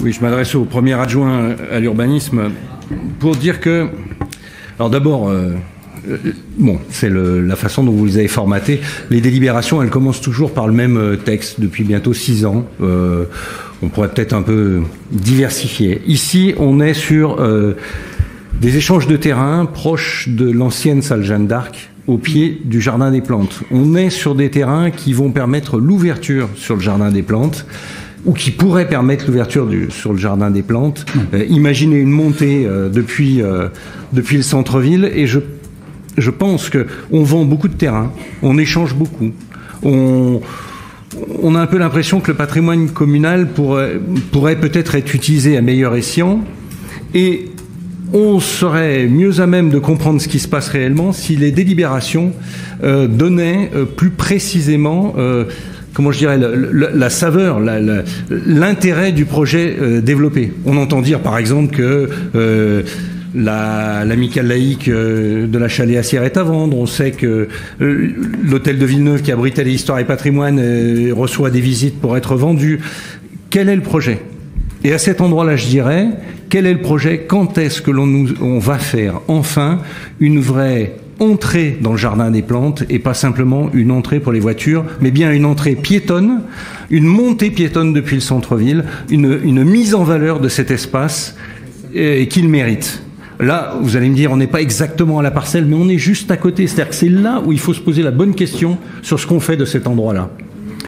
Oui, je m'adresse au premier adjoint à l'urbanisme pour dire que... Alors d'abord, bon, c'est la façon dont vous les avez formatés. Les délibérations, elles commencent toujours par le même texte depuis bientôt 6 ans. On pourrait peut-être un peu diversifier. Ici, on est sur des échanges de terrain proches de l'ancienne salle Jeanne d'Arc, au pied du Jardin des Plantes. On est sur des terrains qui vont permettre l'ouverture sur le Jardin des Plantes, ou qui pourraient permettre l'ouverture sur le Jardin des Plantes. Imaginez une montée depuis le centre-ville, et je pense qu'on vend beaucoup de terrain, on échange beaucoup, on a un peu l'impression que le patrimoine communal pourrait peut-être être utilisé à meilleur escient, et on serait mieux à même de comprendre ce qui se passe réellement si les délibérations donnaient plus précisément comment je dirais, la saveur, l'intérêt du projet développé. On entend dire par exemple que l'amicale laïque de la Chalet-Assière est à vendre. On sait que l'hôtel de Villeneuve qui abritait l'histoire et patrimoine reçoit des visites pour être vendu. Quel est le projet ? Et à cet endroit-là, je dirais, quel est le projet ? Quand est-ce que on va faire enfin une vraie entrée dans le Jardin des Plantes, et pas simplement une entrée pour les voitures, mais bien une entrée piétonne, une montée piétonne depuis le centre-ville, une mise en valeur de cet espace qu'il mérite. Là, vous allez me dire, on n'est pas exactement à la parcelle, mais on est juste à côté. C'est-à-dire que c'est là où il faut se poser la bonne question sur ce qu'on fait de cet endroit-là.